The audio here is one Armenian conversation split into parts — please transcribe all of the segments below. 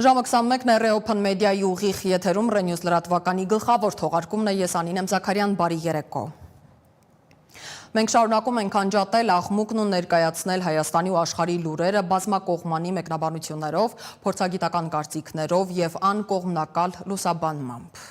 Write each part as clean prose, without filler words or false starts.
Ժամը 21-ն է Open Media-ի ուղիղ եթերում Ռենյուզ լրատվականի գլխավոր թողարկումն է, ես Անինեմ Զաքարյան, բարի երեկո։ Մենք շարունակում ենք անջատել աղմուկն ու ներկայացնել Հայաստանի ու աշխարհի լուրերը բազմակողմանի մեկնաբանություններով, փորձագիտական կարծիքներով եւ անկողմնակալ լուսաբանմամբ։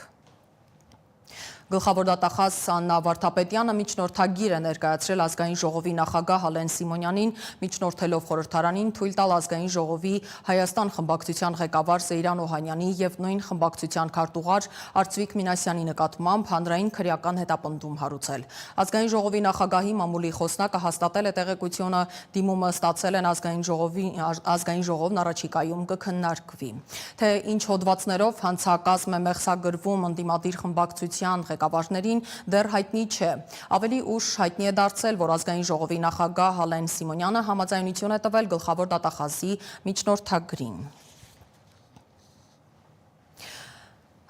Գլխավոր դատախազ Աննա Վարդապետյանը միջնորդագիր է ներկայացրել ազգային ժողովի նախագահ Ալեն Սիմոնյանին, միջնորդելով խորհրդարանին թույլ տալ ազգային ժողովի Հայաստան խմբակցության ղեկավար Սեյրան Օհանյանի եւ նույն խմբակցության քարտուղար Արծվիկ Մինասյանի նկատմամբ հանրային քրեական հետապնդում հարուցել։ Ազգային ժողովի նախագահի մամուլի խոսնակը հաստատել է տեղեկությունը, դիմումը ստացել են ազգային ժողովն առաջիկայում կքննարկվի։ Թե ինչ հոդվածներով հանցակազմ է մեղսագրվում ընդդիմադիր խմբակցության ղեկավարներին դեռ հայտնի չէ։ Ավելի ուշ հայտնի է դարձել, որ ազգային ժողովի նախագահ Ալեն Սիմոնյանը համաձայնություն է տվել գլխավոր դատախազի միջնորդագրին։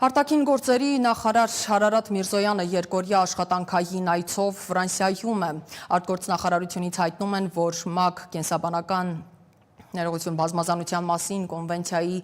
Արտաքին գործերի նախարար Արարատ Միրզոյանը երկօրյա աշխատանքային այցով Ֆրանսիայում է։ Արտգործնախարարությունից հայտնում են, որ ՄԱԿ կենսաբանական ներողություն բազմազանության մասին կոնվենցիայի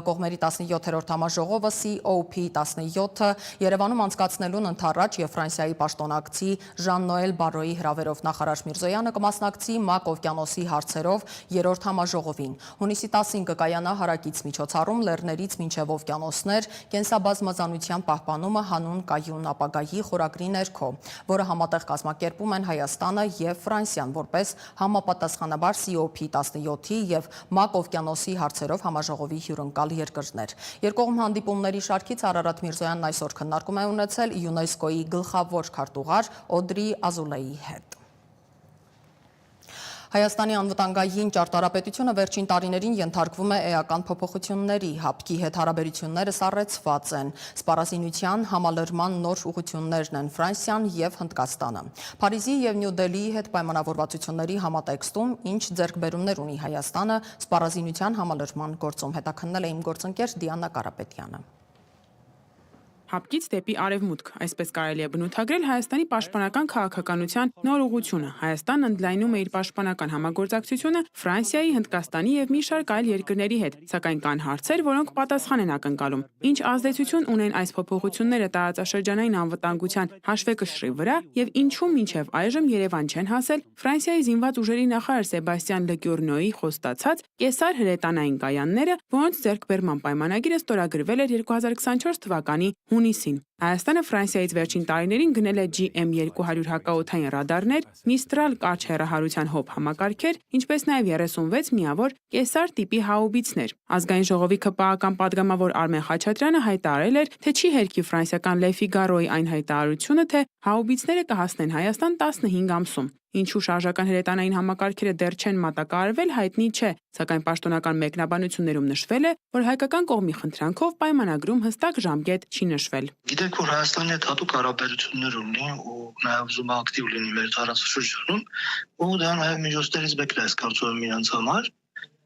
կողմերի 17-րդ համաժողովը COP17-ը Երևանում անցկացնելուն ընդառաջ եւ Ֆրանսիայի պաշտոնակցի Ժան-Նոել Բարոյի հրավերով նախարար Միրզոյանը կմասնակցի ՄԱԿ օվկիանոսի հարցերով 3-րդ համաժողովին։ Հունիսի 10-ին կկայանա հարակից միջոցառում լեռներից մինչև օվկիանոսներ կենսաբազմազանության պահպանումը հանուն կայուն ապագայի խորագրի ներքո, որը համատեղ կազմակերպում են Հայաստանը եւ Ֆրանսիան որպես համապատասխանաբար COP17-ի եւ ՄԱԿ օվկիանոսի հարցերով համաժողովի հյուրընկալ երկրներ։ Երկկողմ հանդիպումների շարքից Արարատ Միրզոյանն այսօր քննարկում է ունեցել ՅՈՒՆԵՍԿՕ-ի գլխավոր քարտուղար Օդրի Ազուլեի հետ։ Հայաստանի անվտանգային ճարտարապետությունը վերջին տարիներին ենթարկվում է էական փոփոխությունների, հապկի հետ հարաբերությունները սառեցված են, սպառազինության համալրման նոր ուղղություններն են Ֆրանսիան եւ Հնդկաստանը։ Փարիզի եւ Նյու Դելիի հետ պայմանավորվածությունների համատեքստում ինչ ձեռքբերումներ ունի Հայաստանը սպառազինության համալրման գործում, հետաքննել է իմ գործընկեր Դիանա Կարապետյանը։ Հապկից դեպի արևմուտք, այսպես կարելի է բնութագրել Հայաստանի պաշտպանական քաղաքականության նոր ուղղությունը։ Հայաստանն ընդլայնում է իր պաշտպանական համագործակցությունը Ֆրանսիայի, Հնդկաստանի եւ մի շարք այլ երկրների հետ, սակայն կան հարցեր, որոնք պատասխան են ակնկալում։ Ինչ ազդեցություն ունեն այս փոփոխությունները տարածաշրջանային անվտանգության հաշվեկշռի վրա եւ ինչու մինչեւ այժմ Երևան չեն հասել Ֆրանսիայի զինված ուժերի նախարար Սեբաստիան Լեկյուրնոյի խոստացած կեսար հրետանային կայանները, որոնց ձեռքբերման պայմանագիրը ստորագրվել էր 2024 թվականի հունիսին։ Հայաստանը Ֆրանսիայից վերջին տարիներին գնել է GM200 հակաօդային ռադարներ, Միստրալ կարճ հեռահարության հոբ համակարգեր, ինչպես նաև 36 միավոր կեսար տիպի հաուբիցներ։ Ազգային ժողովի ԿՊԱ-ական падգամավոր Արմեն Խաչատրյանը հայտարարել էր, թե չի հերքի ֆրանսիական Լե Ֆիգարոյի այն հայտարարությունը, թե հաուբիցները կհասնեն Հայաստան 15 ամսում։ Ինչու շարժական հրետանային համակարգերը դեռ չեն մատակարարվել, հայտնի չէ, սակայն պաշտոնական մեկնաբանություններում նշվել է, որ հայկական կողմի խնդրանքով պայմանագրում հստակ ժամկետ չի նշվել։ Գիտեք, որ Հայաստանի հետ հատուկ հարաբերություններ ունի ու նաև ուզում է ակտիվ լինի մեր տարածաշրջանում, ու դա նաև միջոցներից մեկն է, ես կարծում եմ իրենց համար։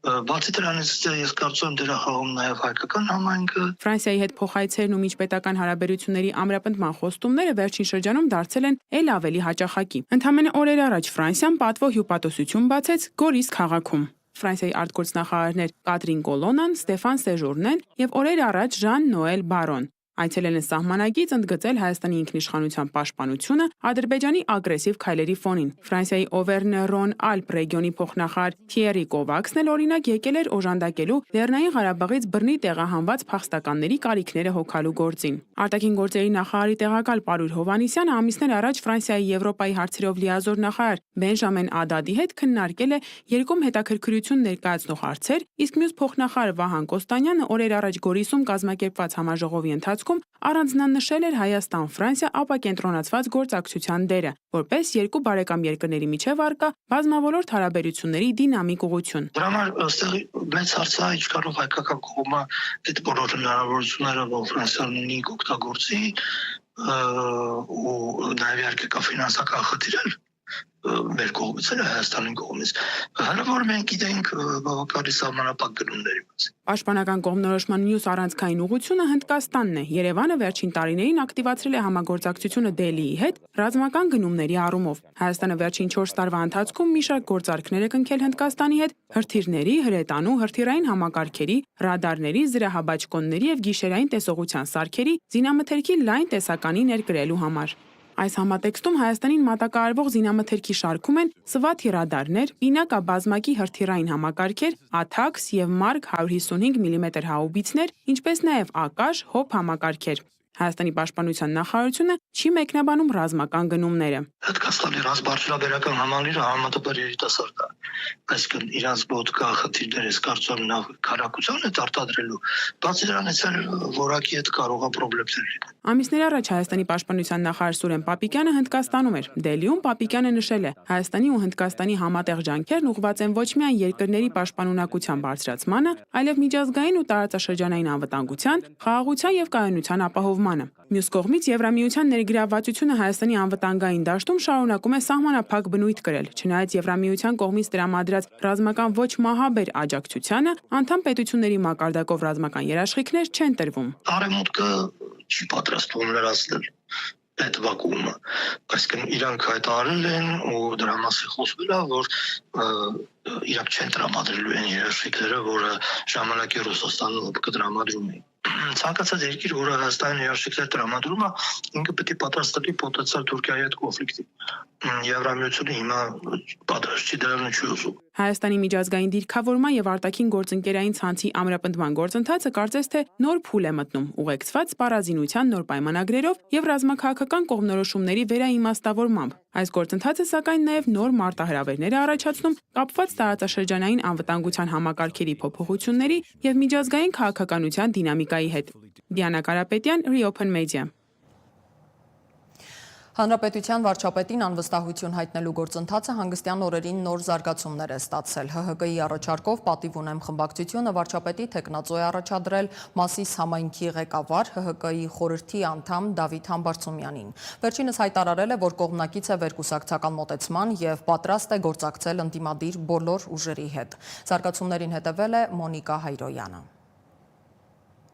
Բացի դրանից ես կարծում եմ դրա խաղում նաև հայկական համայնքը։ Ֆրանսիայի հետ փոխայցերն ու միջպետական հարաբերությունների ամրապնդման խոստումները վերջին շրջանում դարձել են ել ավելի հաճախակի։ Ընդամենը օրեր առաջ Ֆրանսիան պատվո հյուպատոսություն բացեց Գորիս քաղաքում։ Ֆրանսիայի արտգործնախարարներ Կատրին Կոլոնան, Ստեֆան Սեժուրնեն եւ օրեր առաջ Ժան-Նոել Բարոն այցելել են սահմանագից ընդգծել Հայաստանի ինքնիշխանության պաշտպանությունը Ադրբեջանի ագրեսիվ քայլերի ֆոնին։ Ֆրանսիայի Օվերն-Ռոն Ալպ ռեգիոնի փոխնախարար Թիերի Կովաքսն էլ օրինակ եկել էր օժանդակելու Լեռնային Ղարաբաղից բռնի տեղահանված փախստականների կարիքները հոգալու գործին։ Արտաքին գործերի նախարարի տեղակալ Պարույր Հովհաննիսյանը ամիսներ առաջ Ֆրանսիայի Եվրոպայի հարցերով լիազոր նախարար Բենժամեն Ադադի հետ քննարկել է երկում հետաքրքրություն ներկայացնող հարցեր, իսկ մյուս փոխնախարար Վահան Կոստանյանը օրեր առաջ Գորիսում կազմակերպված համաժողովի ընթացքում առանձնանշել էր Հայաստան-Ֆրանսիա ապակենտրոնացված գործակցության դերը, որպես երկու բարեկամ երկրների միջև առկա բազմավորորդ հարաբերությունների դինամիկ ուղղություն։ Դրա համար այստեղ մեծ հարց է, ինչ կարող հայկական կողմը այդ բոլոր հնարավորությունները, որ Ֆրանսիան ունի, օգտագործի ու նաև իհարկե կա ֆինանսական խնդիրներ, մեր կողմից էլ Հայաստանի կողմից։ Հնարավոր մենք գիտենք բավականին սահմանափակ գնումների մասին։ Պաշտպանական կողմնորոշման մյուս առանցքային ուղղությունը Հնդկաստանն է։ Երևանը վերջին տարիներին ակտիվացրել է համագործակցությունը Դելիի հետ ռազմական գնումների առումով։ Հայաստանը վերջին 4 տարվա ընթացքում մի շարք գործարքներ է կնքել Հնդկաստանի հետ հրթիռների, հրետանու, հրթիռային համակարգերի, ռադարների, զրահաբաճկոնների եւ գիշերային տեսողության սարքերի, զինամթերքի լայն տեսականի ներկրելու համար։ Այս համատեքստում Հայաստանին մատակարարվող զինամթերքի շարքում են Սվաթի ռադարներ, պինակաբազմակի հրթիռային համակարգեր, ATACMS եւ Mark 155 mm հաուբիցներ, ինչպես նաև Ակաշ, հոբ համակարգեր։ Հայաստանի պաշտպանության նախարարությունը չի մեկնաբանում ռազմական գնումները։ Հնդկաստանի ռազմբարձրաբերական համալիրը համատեղ երիտասարդ է, այսինքն իրանց մոտ կա խնդիրներ, ես կարծում եմ նա քարակցության է արտադրելու, բացի դրանից էլ որակի հետ կարող է խնդիրներ լինել։ Ամիսներ առաջ Հայաստանի պաշտպանության նախարար Սուրեն Պապիկյանը Հնդկաստանում էր։ Դելիում Պապիկյանը նշել է. Հայաստանի ու Հնդկաստանի համատեղ ջանքերն ուղղված են ոչ միայն երկրների պաշտպանունակության բարձրացմանը, այլև միջազգային ու տարածաշրջանային անվտանգության, խաղաղության եւ կայունության ապահովմանը։ Մյուս կողմից Եվրամիության ներգրավվածությունը Հայաստանի անվտանգային դաշտում շարունակում է սահմանափակ բնույթ կրել։ Չնայած Եվրամիության կողմից տրամադրած ռազմական ոչ մահաբեր աջակցությանը, անդամ պետությունների մակարդակով ռազմական երաշխիքներ չեն տրվում։ Արևմուտքը չի պատրաստվում լրացնել այդ վակուումը, այսինքն իրանք հայտարարել են ու դրա մասին խոսվել է, որ իրանք չեն տրամադրելու այն երաշխիքները, որը ժամանակի Ռուսաստանը կտրամադրում է։ Ցանկացած երկիր, որը Հայաստանի երաշխիքներ տրամադրում է, ինքը պետք է պատրաստվի պոտենցիալ Թուրքիայի հետ կոնֆլիկտի։ Եվրամիությունը հիմա պատրաստ չի դրան չի ուզում։ Հայաստանի միջազգային դիրքավորման եւ արտաքին գործընկերային ցանցի ամրապնդման գործընթացը կարծես թե նոր փուլ է մտնում, ուղեկցված սպառազինության նոր պայմանագրերով եւ ռազմաքաղաքական կողմնորոշումների վերաիմաստավորմամբ։ Այս գործընթացը սակայն նաեւ նոր մարտահրավերներ է առաջացնում կապված տարածաշրջանային անվտանգության համակարգերի փոփոխությունների եւ միջազգային քաղաքականության դինամիկայի հետ։ Դիանա Կարապետյան, Reopen Media։ Հանրապետության վարչապետին անվստահություն հայտնելու գործընթացը հանգստյան օրերին նոր զարգացումներ է ստացել։ ՀՀԿ-ի առաջարկով պատիվ ունեմ խմբակցությունը վարչապետի թեկնածու է առաջադրել Մասիս համայնքի ղեկավար ՀՀԿ-ի խորհրդի անդամ Դավիթ Համբարձումյանին։ Վերջինս հայտարարել է, որ կողմնակից է վերկուսակցական մոտեցման եւ պատրաստ է գործակցել ընդդիմադիր բոլոր ուժերի հետ։ Զարգացումներին հետևել է Մոնիկա Հայրոյանը։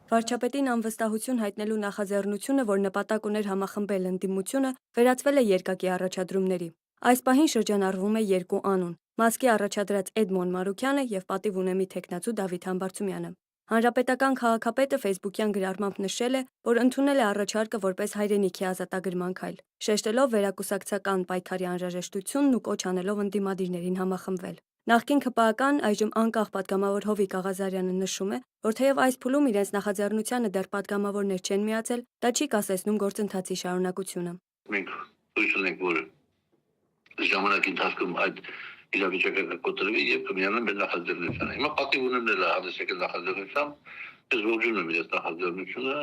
Վարչապետին անվստահություն հայտնելու նախաձեռնությունը, որ նպատակ ուներ համախմբել ընդդիմությունը, վերածվել է երկակի առաջադրումների։ Այս պահին շրջանառվում է երկու անուն՝ Մասկի առաջադրած Էդմոն Մարուքյանը եւ պատիվ ունեմի թեկնածու Դավիթ Համբարձումյանը։ Հանրապետական քաղաքապետը ֆեյսբուքյան գրառմամբ նշել է, որ ընդունել է առաջարկը որպես հայրենիքի ազատագրման քայլ, շեշտելով վերակուսակցական պայքարի անհրաժեշտությունն ու կոչ անելով ընդդիմադիրներին համախմբվել։ Նախկին ԿՊԱ-ական, այժմ անկախ պատգամավոր Հովիկ Աղազարյանը նշում է, որ թեև այս փուլում իրենց նախաձեռնությանը դեռ պատգամավորներ չեն միացել, դա չի կասեցնում գործընթացի շարունակությունը։ Մենք հույս ունենք, որ ժամանակի ընթացքում այդ իրավիճակը կկոտրվի եւ կմիանան մեր նախաձեռնությանը։ Հիմա պատիվ ունեմ դեռ հանդես եկել նախաձեռնությամբ, ես ողջունում եմ իրենց նախաձեռնությունը,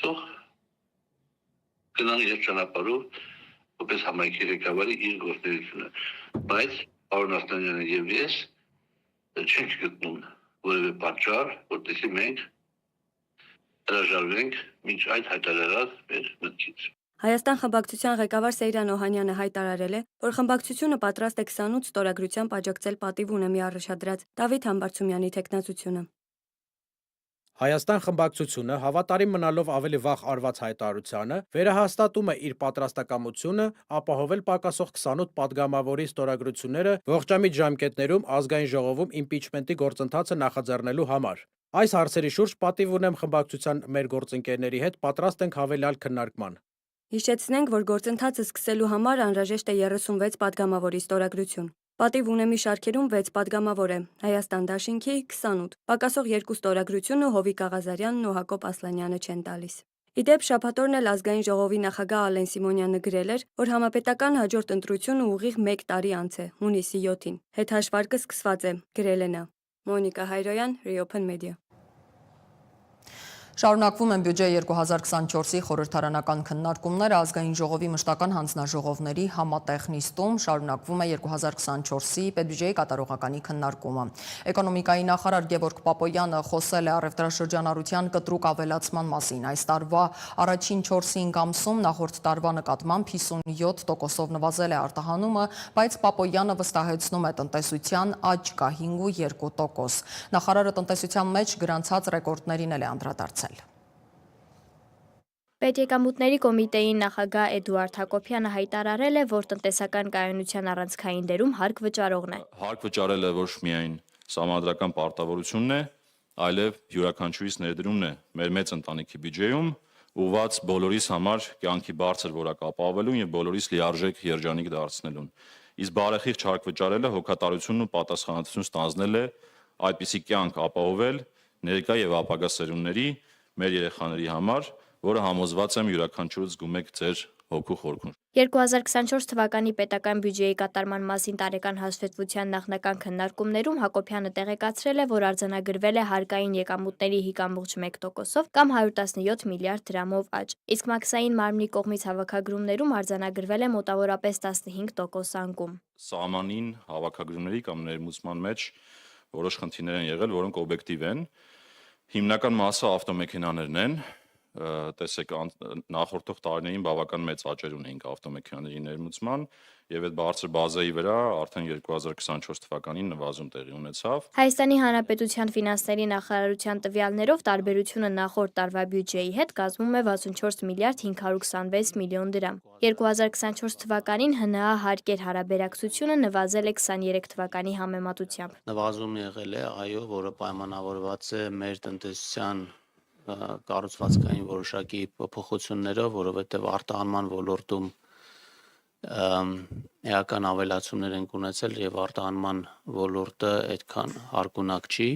թող գնան իրենց ճանապարհով որպես համայնքի ղեկավարի իր գործունեությունը, բայց Պարոն Ասլանյանը եւ ես չենք գտնում որևէ պատճառ, որտեսի մենք հրաժարվենք մինչ այդ հայտարարած մեր մտքից։ Հայաստան խմբակցության ղեկավար Սեյրան Օհանյանը հայտարարել է, որ խմբակցությունը պատրաստ է 28 ստորագրությամբ աջակցել պատիվ ունեմի առաջադրած Դավիթ Համբարձումյանի թեկնածությունը։ Հայաստան խմբակցությունը հավատարիմ մնալով ավելի վաղ արված հայտարարությանը վերահաստատում է իր պատրաստակամությունը ապահովել պակասող 28 պատգամավորի ստորագրությունները ողջամիտ ժամկետներում ազգային ժողովում իմպիչմենտի գործընթացը նախաձեռնելու համար։ Այս հարցերի շուրջ պատիվ ունեմ խմբակցության մեր գործընկերների հետ պատրաստ ենք հավելյալ քննարկման։ Հիշեցնենք, որ գործընթացը սկսելու համար անհրաժեշտ է 36 պատգամավորի ստորագրություն։ Պատիվ ունեմի շարքերում 6 պատգամավոր է, Հայաստան դաշինքի 28, պակասող 2 ստորագրությունը Հովիկ Աղազարյանն ու Հակոբ Ասլանյանը չեն տալիս։ Իդեպ շաբաթօրն էլ ազգային ժողովի նախագահ Ալեն Սիմոնյանը գրել էր, որ համապետական հաջորդ ընտրությունը ուղիղ 1 տարի անց է, հունիսի 7-ին։ Հետհաշվարկը սկսված է, գրել է նա։ Մոնիկա Հայրոյան, Reopen Media։ Շարունակվում են բյուջե 2024-ի խորհրդարանական քննարկումները ազգային ժողովի մշտական հանձնաժողովների համատեղ նիստում շարունակվում է 2024-ի պետբյուջեի կատարողականի քննարկումը։ Էկոնոմիկայի նախարար Գևորգ Պապոյանը խոսել է առևտրաշրջանառության կտրուկ ավելացման մասին։ Այս տարվա առաջին 4 ամսում նախորդ տարվա նկատմամբ 57%-ով նվազել է արտահանումը, բայց Պապոյանը վստահեցնում է տնտեսության աճ կա 5,2%։ Նախարարը տնտեսության մեջ գրանցած ռեկորդներին էլ է անդրադարձել։ Պետեկամուտների կոմիտեի նախագահ Էդուարդ Հակոբյանը հայտարարել է, որ տնտեսական կայունության առանցքային դերում հարկ վճարողն է։ Հարկ վճարելը ոչ միայն սահմանադրական պարտավորությունն է, այլև յուրաքանչյուրիս ներդրումն է մեր մեծ ընտանիքի բյուջեում, ուղղված բոլորիս համար կյանքի բարձր որակ ապահովելուն եւ բոլորիս լիարժեք երջանիկ դարձնելուն։ Իսկ բարեխիղճ հարկ վճարելը հոգատարությունն ու պատասխանատվություն ստանձնել է այդպիսի կյանք ապահովել ներկա եւ ապագա սերունդների, մեր երեխաների համար, որը համոզված եմ յուրաքանչյուրս զգում եք ձեր հոգու խորքում։ 2024 թվականի պետական բյուջեի կատարման մասին տարեկան հաշվետվության նախնական քննարկումներում Հակոբյանը տեղեկացրել է, որ արձանագրվել է հարկային եկամուտների 5,1%-ով կամ 117 միլիարդ դրամով աճ, իսկ մաքսային մարմնի կողմից հավաքագրումներում արձանագրվել է մոտավորապես 15% անկում։ Սահմանին հավաքագրումների կամ ներմուծման մեջ որոշ խնդիրներ են եղել, որոնք օբյեկտիվ են։ Հիմնական մասը ավտոմեքենաներն են, տեսեք նախորդող տարիներին բավական մեծ աճեր ունեինք ավտոմեքենաների ներմուծման եւ այդ բարձր բազայի վրա արդեն 2024 թվականին նվազում տեղի ունեցավ։ Հայաստանի Հանրապետության ֆինանսների նախարարության տվյալներով տարբերությունը նախորդ տարվա բյուջեի հետ կազմում է 64 միլիարդ 526 միլիոն դրամ։ 2024 թվականին ՀՆԱ հարկեր հարաբերակցությունը նվազել է 23 թվականի համեմատությամբ։ Նվազում եղել է, այո, որը պայմանավորված է մեր տնտեսության կառուցվածքային որոշակի փոփոխություններով, որովհետև արտահանման ոլորտում էական ավելացումներ են ունեցել եւ արտահանման ոլորտը այդքան հարկունակ չի։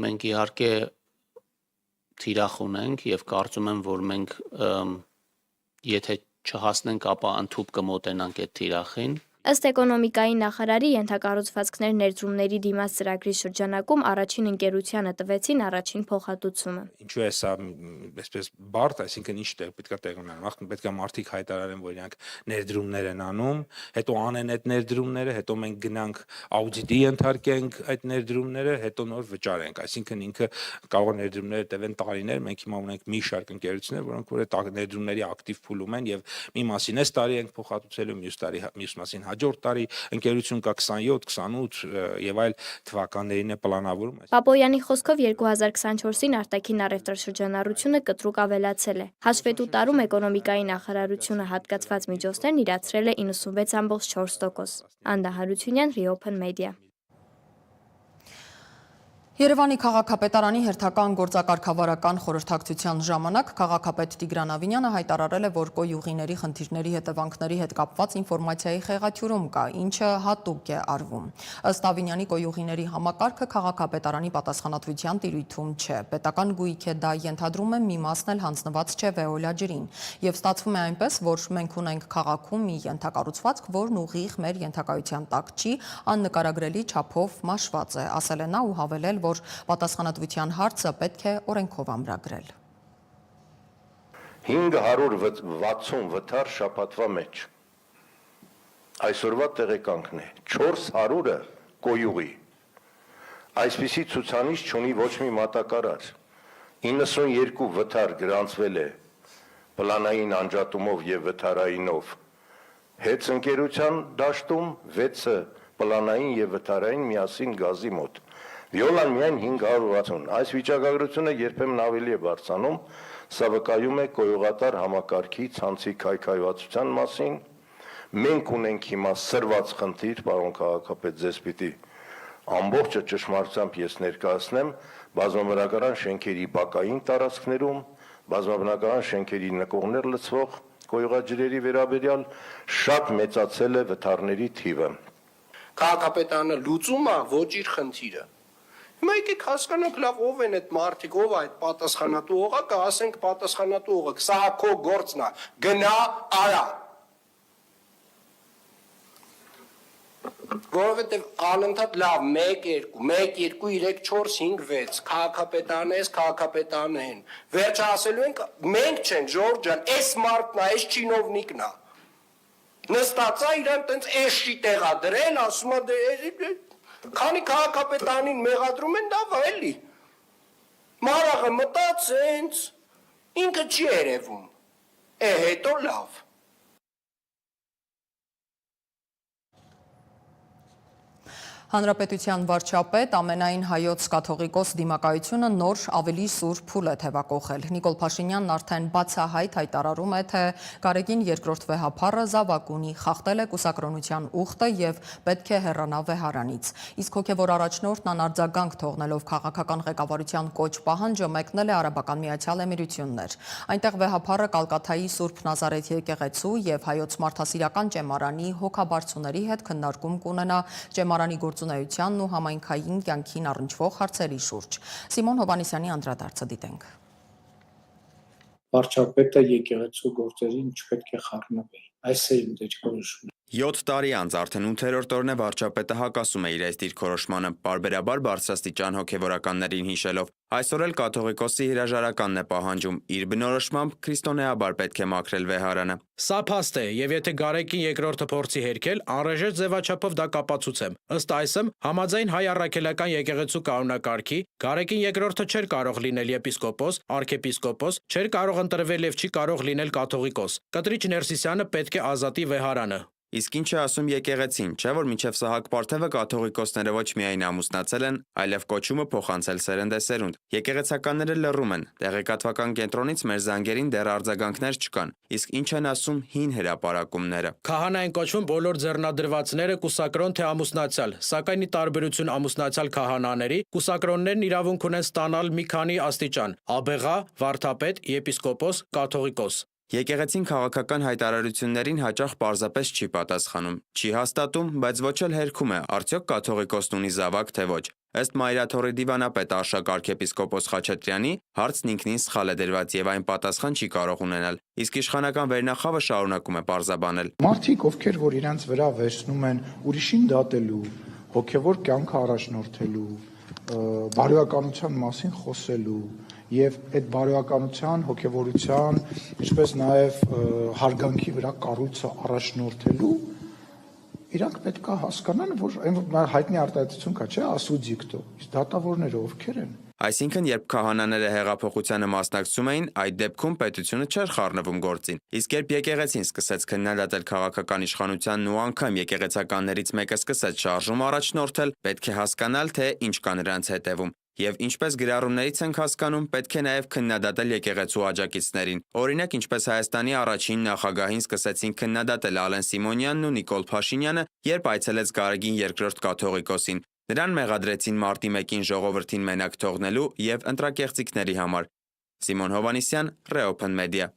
Մենք իհարկե թիրախ ունենք եւ կարծում եմ, որ մենք եթե չհասնենք, ապա ընդհուպ կմոտենանք այդ թիրախին։ Ըստ էկոնոմիկայի նախարարի ենթակառուցվածքներ ներդրումների դիմաց ծրագրի շրջանակում առաջին ընկերությանը տվեցին առաջին փոխհատուցումը։ Ինչու է սա այսպես բարդ, այսինքն ինչ պետք է տեղ ունենա։ Նախ պետք է մարդիկ հայտարարեն, որ իրանք ներդրումներ են անում, հետո անեն այդ ներդրումները, հետո մենք գնանք աուդիտի ենթարկենք այդ ներդրումները, հետո նոր վճարենք։ Այսինքն ինքը կարող է ներդրումները տևեն տարիներ, մենք հիմա ունենք մի շարք ընկերություններ, որոնք որ այդ ներդրումների ակտիվ փուլում են եւ մի մասին այս տարի ենք փոխհատուցելու, մյուս մասին հաջորդ տարի ընկերություն կա 27, 28 եւ այլ թվականներին է պլանավորում։ Պապոյանի խոսքով 2024-ին արտաքին առևտրաշրջանառությունը կտրուկ ավելացել է։ Հաշվետու տարում էկոնոմիկայի նախարարությունը հատկացված միջոցներն իրացրել է 96,4%։ Անդա Հարությունյան, Reopen Media։ Երևանի քաղաքապետարանի հերթական գործակարգավարական խորհրդակցության ժամանակ քաղաքապետ Տիգրան Ավինյանը հայտարարել է, որ կոյուղիների խնդիրների հետևանքների հետ կապված ինֆորմացիայի խեղաթյուրում կա, ինչը հատուկ է արվում։ Ըստ Ավինյանի կոյուղիների համակարգը քաղաքապետարանի պատասխանատվության տիրույթում չէ։ Պետական գույք է դա ենթադրում է մի մասն էլ հանձնված չէ Վեոլա ջրին։ Եվ ստացվում է այնպես, որ մենք ունենք քաղաքում մի ենթակառուցվածք, որն ուղիղ մեր ենթակայության տակ չի, աննկարագրելի չափով մաշված է, ասել է նա ու հավելել, որ պատասխանատվության հարցը պետք է օրենքով ամրագրել։ 560 վթար շաբաթվա մեջ։ Այսօրվա տեղեկանքն է 400-ը կոյուղի։ Այսպիսի ցուցանիշ չունի ոչ մի մատակարար։ 92 վթար գրանցվել է պլանային անջատումով եւ վթարայինով։ Հետ ընկերության դաշտում 6-ը պլանային եւ վթարային միասին գազի մոտ։ Վիոլան միայն 560։ Այս վիճակագրությունը երբեմն ավելի է բարձրանում, սա վկայում է կոյուղատար համակարգի ցանցի քայքայվածության մասին։ Մենք ունենք հիմա սրված խնդիր, պարոն քաղաքապետ, ձեզ պիտի ամբողջը ճշմարտությամբ ես ներկայացնեմ, բազմաբնակարան շենքերի բակային տարածքներում, բազմաբնակարան շենքերի նկողներ լցվող կոյուղաջրերի վերաբերյալ շատ մեծացել է վթարների թիվը։ Քաղաքապետարանը լուծում է ոչ իր խնդիրը։ Հիմա եկեք հասկանանք լավ ով են այդ մարդիկ, ով է այդ պատասխանատու օղակը, ասենք պատասխանատու օղակ, սա քո գործն է, գնա արա։ Որովհետև անընդհատ լավ 1 2 1 2 3 4 5 6 քաղաքապետան են վերջը ասելու ենք մենք չենք Ժորժ ջան այս մարդն է այս չինովնիկն է նստած է իրան տենց էշի տեղա դրել ասում է քանի քաղաքապետանին մեղադրում են լավ է էլի մարաղը մտած հենց ինքը չի երևում հետո լավ Հանրապետության վարչապետ ամենայն հայոց կաթողիկոս դիմակայությունը նոր ավելի սուրբ փուլ է թևակողել։ Նիկոլ Փաշինյանն արդեն բացահայտ հայտարարում է, թե Գարեգին երկրորդ վեհափառը զավակ ունի, խախտել է կուսակրոնության ուխտը եւ պետք է հեռանա վեհարանից։ Իսկ հոգեվոր առաջնորդն անարձագանք թողնելով քաղաքական ղեկավարության կոչ պահանջը մեկնել է Արաբական Միացյալ Էմիրություններ։ Այնտեղ վեհափառը Կալկաթայի Սուրբ Նազարեթ եկեղեցու եւ Հայոց Մարդասիրական ճեմարանի հոգաբարձուների հետ քննարկում կունենա ճեմարանի գործունեությանն ու համայնքային կյանքին առնչվող հարցերի շուրջ։ Սիմոն Հովանեսյանի անդրադարձը դիտենք։ Վարչապետը եկեղեցու գործերին չպետք է խառնվի։ Այս է իմ դիրքորոշումը։ 7 տարի անց արդեն 8-րդ օրն է վարչապետը հակասում է իր այս դիրքորոշմանը, պարբերաբար բարձրաստիճան հոգևորականներին հիշելով։ Այսօր էլ կաթողիկոսի հրաժարականն է պահանջում, իր բնորոշմամբ քրիստոնեաբար պետք է մաքրել վեհարանը։ Սա փաստ է, եւ եթե Գարեգին երկրորդը փորձի հերքել, անհրաժեշտ ձևաչափով դա կապացուցեմ։ Ըստ այսմ, համաձայն հայ առաքելական եկեղեցու կանոնակարգի, Գարեգին երկրորդը չէր կարող լինել եպիսկոպոս, արքեպիսկոպոս, չէր կարող ընտրվել եւ չի կարող լինել կաթողիկոս։ Կտրիչ Ներսիսյանը պետք է ազատի վեհարանը։ Իսկ ինչ է ասում եկեղեցին, չէ՞ որ մինչև Սահակ Պարթևը կաթողիկոսները ոչ միայն ամուսնացել են, այլև կոչումը փոխանցել սերնդեսերունդ։ Եկեղեցականները լռում են, տեղեկատվական կենտրոնից մեր զանգերին դեռ արձագանքներ չկան, իսկ ինչ են ասում հին հրապարակումները։ Քահանա են կոչվում բոլոր ձեռնադրվածները կուսակրոն թե ամուսնացյալ, սակայն ի տարբերություն ամուսնացյալ քահանաների, կուսակրոններն իրավունք ունեն ստանալ մի քանի աստիճան՝ աբեղա, վարդապետ, եպիսկոպոս, կաթողիկոս։ Եկեղեցին քաղաքական հայտարարություններին հաճախ պարզապես չի պատասխանում, չի հաստատում, բայց ոչ էլ հերքում է, արդյոք կաթողիկոսն ունի զավակ թե ոչ։ Ըստ Մայրաթորի դիվանապետ Արշակ arczepiskopos Խաչատրյանի, հարցն ինքնին սխալ է դրված եւ այն պատասխան չի կարող ունենալ։ Իսկ իշխանական վերնախավը շարունակում է պարզաբանել։ Մարդիկ, ովքեր որ իրանց վրա վերցնում են ուրիշին դատելու, հոգևոր կյանքը առաջնորդելու, բարոյականության մասին խոսելու եւ այդ բարոյականության, հոգեվորության, ինչպես նաեւ հարգանքի վրա կառույցը առաջնորդելու իրանք պետք է հասկանան, որ հայտնի արտահայտություն կա, չէ՞, ասուդիկտո։ Իսկ դատավորները ովքեր են։ Այսինքն, երբ քահանաները հեղափոխությանը մասնակցում էին, այդ դեպքում պետությունը չէր խառնվում գործին։ Իսկ երբ եկեղեցին սկսեց քննադատել քաղաքական իշխանությանն ու անգամ եկեղեցականներից մեկը սկսեց շարժում առաջնորդել, պետք է հասկանալ, թե ինչ կա նրանց հետևում։ Եվ ինչպես գրառումներից ենք հասկանում, պետք է նաև քննադատել եկեղեցու աջակիցներին։ Օրինակ, ինչպես Հայաստանի առաջին նախագահին սկսեցին քննադատել Ալեն Սիմոնյանն ու Նիկոլ Փաշինյանը, երբ այցելեց Գարեգին երկրորդ կաթողիկոսին։ Նրան մեղադրեցին մարտի 1-ին ժողովրդին մենակ թողնելու եւ ընտրակեղծիքների համար։ Սիմոն Հովանեսյան, Reopen Media։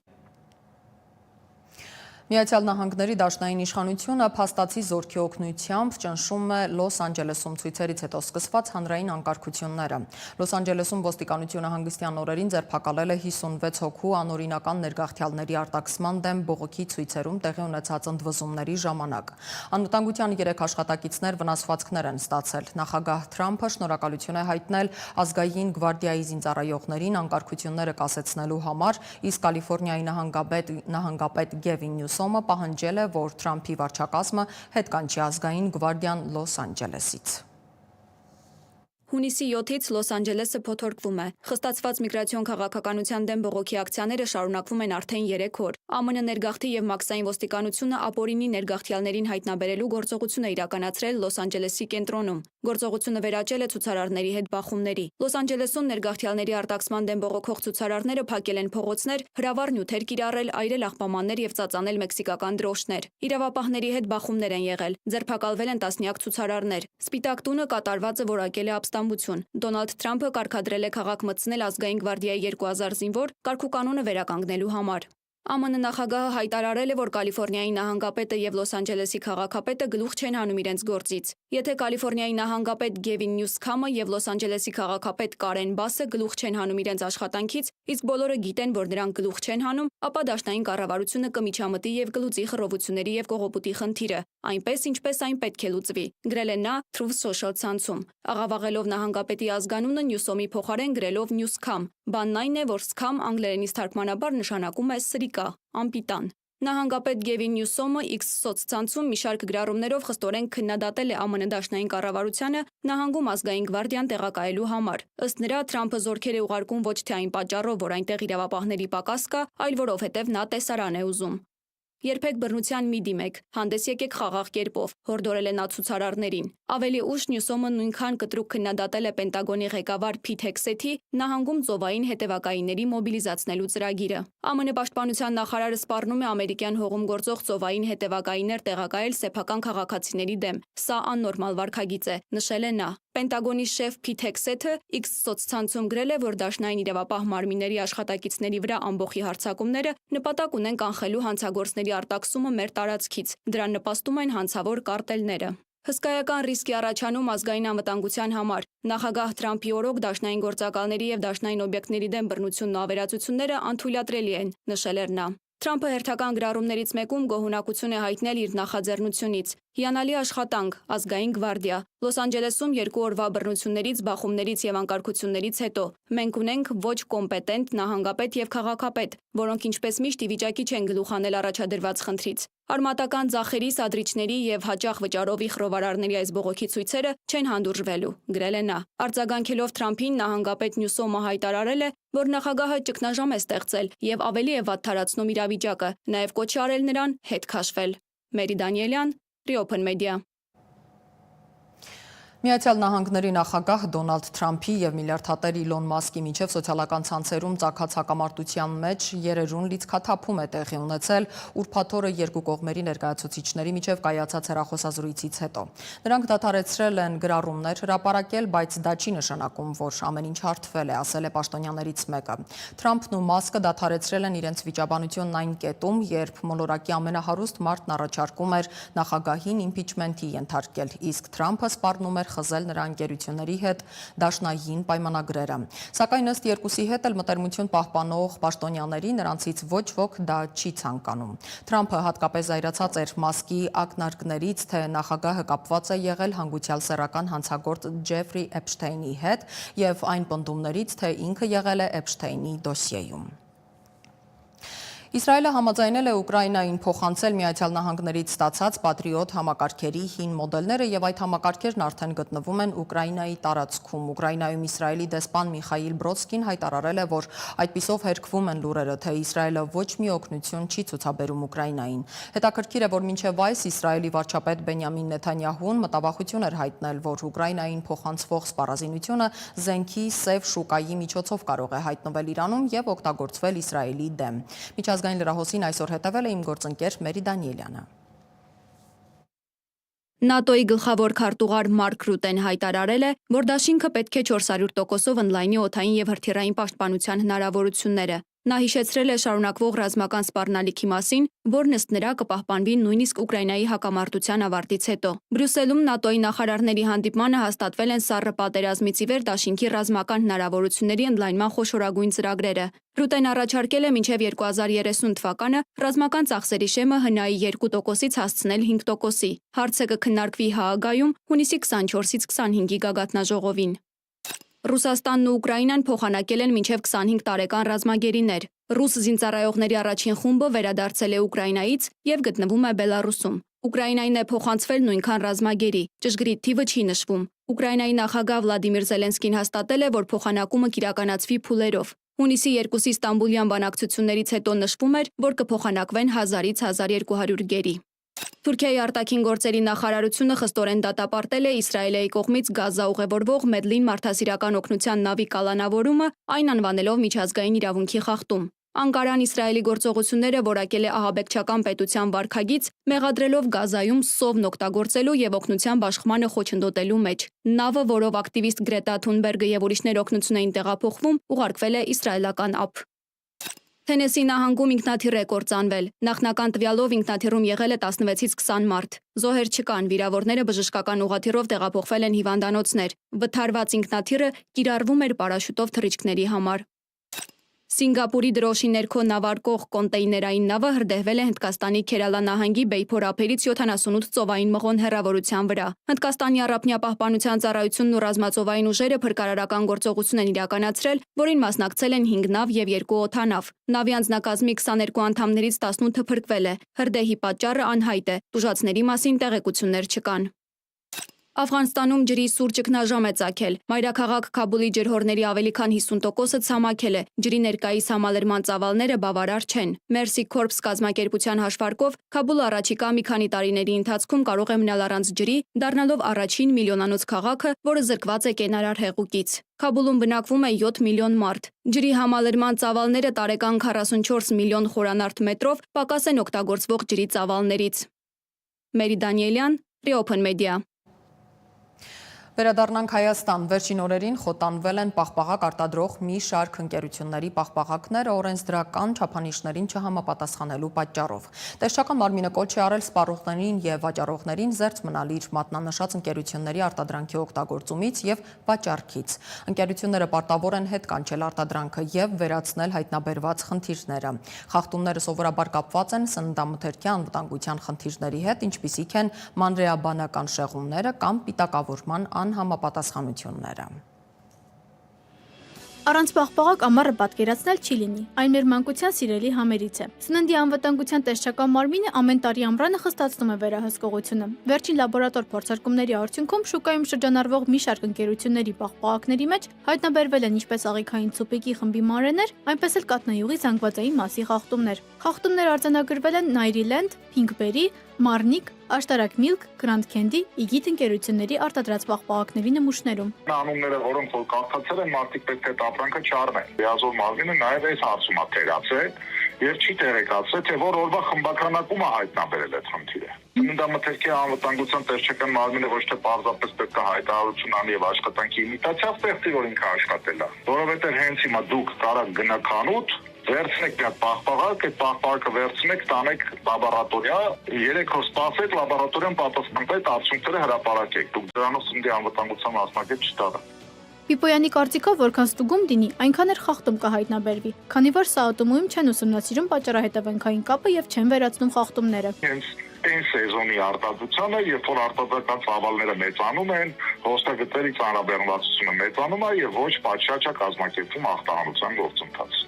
Միացյալ Նահանգների դաշնային իշխանությունը փաստացի զորքի օգնությամբ ճնշում է Լոս Անջելեսում ցույցերից հետո սկսված հանրային անկարգությունները։ Լոս Անջելեսում ոստիկանությունը հանգստյան օրերին ձերբակալել է 56 հոգու անօրինական ներգաղթյալների արտաքսման դեմ բողոքի ցույցերում տեղի ունեցած ընդվզումների ժամանակ։ Անվտանգության 3 աշխատակիցներ վնասվածքներ են ստացել։ Նախագահ Թրամփը շնորհակալություն է հայտնել ազգային գվարդիայի զինծառայողներին անկարգությունները կասեցնելու համար, իսկ Կալիֆոռնիայի նահանգապետ Գևին Նյուսոմը պահանջել է, որ Թրամփի վարչակազմը հետ կանչի ազգային գվարդիան Լոս Անջելեսից։ Հունիսի 7-ից Լոս Անջելեսը փոթորկվում է։ Խստացված միգրացիոն քաղաքականության դեմ բողոքի ակցիաները շարունակվում են արդեն 3 օր։ ԱՄՆ ներգաղթի եւ մաքսային ոստիկանությունը ապօրինի ներգաղթյալներին հայտնաբերելու գործողություն է իրականացրել Լոս Անջելեսի կենտրոնում։ Գործողությունը վերաճել է ցուցարարների հետ բախումների։ Լոս Անջելեսում ներգաղթյալների արտաքսման դեմ բողոքող ցուցարարները փակել են փողոցներ, հրավառ նյութեր կիրառել, այրել աղբամաններ եւ ծածանել մեքսիկական դրոշներ։ Իրավապահների հետ բախումներ են եղել։ Ձերբակալվել են տասնյակ ցուցարարներ։ Սպիտակ տունը կատարված է որակել է Դոնալդ Թրամփը կարգադրել է քաղաք մտցնել ազգային գվարդիայի 2000 զինվոր կարգուկանոնը վերականգնելու համար։ ԱՄՆ նախագահը հայտարարել է, որ Կալիֆոռնիայի նահանգապետը եւ Լոս Անջելեսի քաղաքապետը գլուխ չեն հանում իրենց գործից։ Եթե Կալիֆոռնիայի նահանգապետ Գևին Նյուսքամը եւ Լոս Անջելեսի քաղաքապետ Կարեն Բասը գլուխ չեն հանում իրենց աշխատանքից, իսկ բոլորը գիտեն, որ նրանք գլուխ չեն հանում, ապա դաշնային կառավարությունը կմիջամտի եւ կլուծի խռովությունների եւ կողոպուտի խնդիրը, այնպես ինչպես այն պետք է լուծվի, գրել է նա Truth Social ցանցում։ Աղավաղելով նահանգապետի ազգանունը Նյուսոմի փոխարեն գրելով Նյուսքամ։ Բանն այն է, որ Սկամ անգլերենից թարգմանաբար նշանակում է սրիկա, անպիտան։ Նահանգապետ Գևին Նյուսոմը X սոցցանցում մի շարք գրառումներով խստորեն քննադատել է ԱՄՆ դաշնային կառավարությանը նահանգում ազգային գվարդիան տեղակայելու համար։ Ըստ նրա Թրամփը զորքեր է ուղարկում ոչ թե այն պատճառով, որ այնտեղ իրավապահների պակաս կա, այլ որովհետև նա տեսարան է ուզում։ Երբեք բռնության մի դիմեք, հանդես եկեք խաղաղ կերպով, հորդորել է նա ցուցարարներին։ Ավելի ուշ Նյուսոմը նույնքան կտրուկ քննադատել է Պենտագոնի ղեկավար Փիթ Հեքսեթի նահանգում ծովային հետևակայինների մոբիլիզացնելու ծրագիրը։ ԱՄՆ պաշտպանության նախարարը սպառնում է ամերիկյան հողում գործող ծովային հետևակայիններ տեղակայել սեփական քաղաքացիների դեմ։ Սա աննորմալ վարքագիծ է, նշել է նա։ Պենտագոնի շեֆ Փիթ Հեքսեթը X սոցցանցում գրել է, որ դաշնային իրավապահ մարմինների աշխատակիցների վրա ամբողջի հարձակումները նպատակ ունեն կանխելու հանցագործների արտաքսումը մեր տարածքից։ Դրան նպաստում են հանցավոր կարտելները։ Հսկայական ռիսկ է առաջանում ազգային անվտանգության համար։ Նախագահ Թրամփի օրոք դաշնային գործակալների եւ դաշնային օբյեկտների դեմ բռնությունն ու ավերածությունները անթույլատրելի են, նշել էր նա։ Թրամփը հերթական գրառումներից մեկում գոհունակություն է հայտնել իր նախաձեռնությունից։ Հիանալի աշխատանք, ազգային գվարդիա։ Լոս Անջելեսում 2 օրվա բռնություններից, բախումներից եւ անկարգություններից հետո մենք ունենք ոչ կոմպետենտ նահանգապետ եւ քաղաքապետ, որոնք ինչպես միշտ ի վիճակի չեն գլուխ անել առաջադրված խնդրից։ Արմատական ձախերի, սադրիչների եւ հաճախ վճարովի խռովարարների այս բողոքի ցույցերը չեն հանդուրժվելու, գրել է նա։ Արձագանքելով Թրամփին նահանգապետ Նյուսոմը հայտարարել է, որ նախագահը ճգնաժամ է ստեղծել եւ ավելի է վատթարացնում իրավիճակը, նաեւ կոչ է արել նրան հետ քաշվել։ Մերի Դանիելյան, Reopen Media։ Միացյալ Նահանգների նախագահ Դոնալդ Թրամփի եւ միլիարդատեր Իլոն Մասկի միջև սոցիալական ցանցերում ցակած հակամարտության մեջ երերուն լիցքաթափում է տեղի ունեցել ուրբաթ օրը երկու կողմերի ներկայացուցիչների միջև կայացած հեռախոսազրույցից հետո։ Նրանք դադարեցրել են գրառումներ հրապարակել, բայց դա չի նշանակում, որ ամեն ինչ հարթվել է, ասել է պաշտոնյաներից մեկը։ Թրամփն ու Մասկը դադարեցրել են իրենց վիճաբանությունն այն կետում, երբ մոլորակի ամենահարուստ մարդն առաջարկում էր նախագահին իմպիչմենթի ենթարկել, իսկ Թրամփը սպառնում էր խզել նրա ընկերությունների հետ դաշնային պայմանագրերը։ Սակայն ըստ երկուսի հետ էլ մտերմություն պահպանող պաշտոնյաների նրանցից ոչ ոք դա չի ցանկանում։ Թրամփը հատկապես զայրացած էր Մասկի ակնարկներից, թե նախագահը կապված է եղել հանգուցյալ սեռական հանցագործ Ջեֆրի Էփշթեյնի հետ եւ այն պնդումներից, թե ինքը եղել է Էփշթեյնի դոսիեում։ Իսրայելը համաձայնել է Ուկրաինային փոխանցել Միացյալ Նահանգներից ստացած Patriot համակարգերի հին մոդելները եւ այդ համակարգերն արդեն գտնվում են Ուկրաինայի տարածքում։ Ուկրաինայում Իսրայելի դեսպան Միխայիլ Բրոդսկին հայտարարել է, որ այդպիսով հերքվում են լուրերը, թե Իսրայելը ոչ մի օգնություն չի ցուցաբերում Ուկրաինային։ Հետաքրքիր է, որ մինչև այս Իսրայելի վարչապետ Բենյամին Նեթանյահուն մտավախություն էր հայտնել, որ Ուկրաինային փոխանցվող սպառազինությունը զենքի սև շուկայի միջոցով կարող է հայտնվել Իրանում եւ օգտագործվել Իսրայելի դեմ։ Միջազգային լրահոսին այսօր հետևել է իմ գործընկեր Մերի Դանիելյանը։ ՆԱՏՕ-ի գլխավոր քարտուղար Մարկ Ռուտեն հայտարարել է, որ դաշինքը պետք է 400%-ով ընդլայնի օդային եւ հրթիռային պաշտպանության հնարավորությունները։ Նա հիշեցրել է շարունակվող ռազմական սպառնալիքի մասին, որն ըստ նրա կպահպանվի նույնիսկ Ուկրաինայի հակամարտության ավարտից հետո։ Բրյուսելում ՆԱՏՕ-ի նախարարների հանդիպմանը հաստատվել են սառը պատերազմից ի վեր դաշինքի ռազմական հնարավորությունների ընդլայնման խոշորագույն ծրագրերը։ Ռուտեն առաջարկել է մինչև 2030 թվականը ռազմական ծախսերի շեմը ՀՆԱ-ի 2%-ից հասցնել 5%-ի։ Հարցը կքննարկվի Հաագայում հունիսի 24-ից 25-ի գագաթնաժողովին։ Ռուսաստանն ու Ուկրաինան փոխանակել են մինչև 25 տարեկան ռազմագերիներ։ Ռուս զինծառայողների առաջին խումբը վերադարձել է Ուկրաինայից եւ գտնվում է Բելարուսում։ Ուկրաինային է փոխանցվել նույնքան ռազմագերի։ Ճշգրիտ թիվը չի նշվում։ Ուկրաինայի նախագահ Վլադիմիր Զելենսկին հաստատել է, որ փոխանակումը կիրականացվի փուլերով։ Հունիսի 2-ի Ստամբուլյան բանակցություններից հետո նշվում էր, որ կփոխանակվեն 1000-ից 1200 գերի։ Թուրքիայի արտաքին գործերի նախարարությունը խստորեն դատապարտել է Իսրայելի կողմից Գազա ուղևորվող Մեդլին մարդասիրական օգնության նավի կալանավորումը, այն անվանելով միջազգային իրավունքի խախտում։ Անկարան Իսրայելի գործողությունները որակել է ահաբեկչական պետության վարքագիծ, մեղադրելով Գազայում սովն օգտագործելու եւ օգնության բաշխմանը խոչընդոտելու մեջ։ Նավը, որով ակտիվիստ Գրետա Թունբերգը եւ ուրիշներ օգնություն էին տեղափոխվում, ուղարկվել է իսրայելական ափ։ Թենեսի նահանգում ինքնաթիռ է կործանվել։ Նախնական տվյալով ինքնաթիռում եղել է 16-ից 20 մարդ։ Զոհեր չկան, վիրավորները բժշկական ուղղաթիռով տեղափոխվել են հիվանդանոցներ։ Վթարված ինքնաթիռը կիրառվում էր պարաշուտով թռիչքների համար։ Սինգապուրի դրոշի ներքո նավարկող կոնտեյներային նավը հրդեհվել է Հնդկաստանի Քերալա նահանգի Բեյփոր ափերից 78 ծովային մղոն հեռավորության վրա։ Հնդկաստանի առափնյա պահպանության ծառայությունն ու ռազմածովային ուժերը փրկարարական գործողություն են իրականացրել, որին մասնակցել են 5 նավ եւ 2 օդանավ։ Նավի անձնակազմի 22 անդամներից 18-ը փրկվել է։ Հրդեհի պատճառը անհայտ է։ Տուժածների մասին տեղեկություններ չկան։ Աֆղանստանում ջրի սուր ճգնաժամ է ծագել։ Մայրաքաղաք Քաբուլի ջրհորների ավելի քան 50%-ը ցամաքել է։ Ջրի ներկայիս համալրման ծավալները բավարար չեն։ Mercy Corps կազմակերպության հաշվարկով Քաբուլը առաջիկա մի քանի տարիների ընթացքում կարող է մնալ առանց ջրի, դառնալով առաջին միլիոնանոց քաղաքը, որը զրկված է կենարար հեղուկից։ Քաբուլում բնակվում է 7 միլիոն մարդ։ Ջրի համալրման ծավալները տարեկան 44 միլիոն խորանարդ մետրով պակաս են օգտագործվող ջրի ծավալներից։ Մերի Դանիելյան, Reopen Media։ Վերադառնանք Հայաստան, վերջին օրերին խոտանվել են պաղպաղակ արտադրող մի շարք ընկերությունների պաղպաղակները օրենսդրական չափանիշներին չհամապատասխանելու պատճառով։ Տեսչական մարմինը կոչ է արել սպառողներին եւ վաճառողներին զերծ մնալ իր մատնանշած ընկերությունների արտադրանքի օգտագործումից եւ վաճառքից։ Ընկերությունները պարտավոր են հետ կանչել արտադրանքը եւ վերացնել հայտնաբերված խնդիրները։ Խախտումները սովորաբար կապված են սննդամթերքի անվտանգության խնդիրների հետ, ինչպիսիք են մանրեաբանական շեղումները կամ պիտակավորման անհամապատասխանությունները։ Առանց պաղպաղակ ամառը պատկերացնել չի լինի, այն մեր մանկության սիրելի համերից է։ Սննդի անվտանգության տեսչական մարմինը ամեն տարի ամռանը խստացնում է վերահսկողությունը։ Վերջին լաբորատոր փորձարկումների արդյունքում շուկայում շրջանառվող մի շարք ընկերությունների պաղպաղակների մեջ հայտնաբերվել են ինչպես աղիքային ցուպիկի խմբի մանրեներ, այնպես էլ կատնայուղի զանգվածային մասի խախտումներ։ Խախտումներ արձանագրվել են Nairyland, Pinkberry, Marnik, Աշտարակ Milk, Grand Candy, Igit ընկերությունների արտադրած պաղպաղակների նմուշներում։ Անունները, որոնք որ կարդացել են, մարդիկ պետք է այդ ապրանքը չառնեն։ Լիազոր մարմինը նաև այս հարցում է թերացել եւ չի տեղեկացրել, թե որ օրվա խմբականակումը հայտնաբերել այդ խնդիրը։ Սննդամթերքի անվտանգության տեսչական մարմինը ոչ թե պարզապես պետք է հայտարարություն անի եւ աշխատանքի իմիտացիա ստեղծի, որ ինքը աշխատել է, որովհետեւ հենց հիմա դուք կարող գնաք խանութ, վերցնեք այդ պաղպաղակ, այդ պաղպաղակը վերցնեք, տանեք լաբորատորիա, 3 օր սպասեք, լաբորատորիան պատասխանվի, այդ արդյունքները հրապարակեք։ Դուք դրանով սննդի անվտանգության մասնակից չդառը։ Պիպոյանի կարծիքով, որքան ստուգում դինի, այնքան էլ խախտում կհայտնաբերվի, քանի որ սա ատոմույում չեն ուսումնասիրում պատճառահետևանքային կապը եւ չեն վերացնում խախտումները։ Հենց այն սեզոնի արտադրությունը, երբ որ արտադրական ծավալները մեծանում են, հոստագծերի ծանրաբեռնվածությունը մեծանում է եւ ոչ պատշաճ է կազմակերպվում ախտահանության գործընթաց։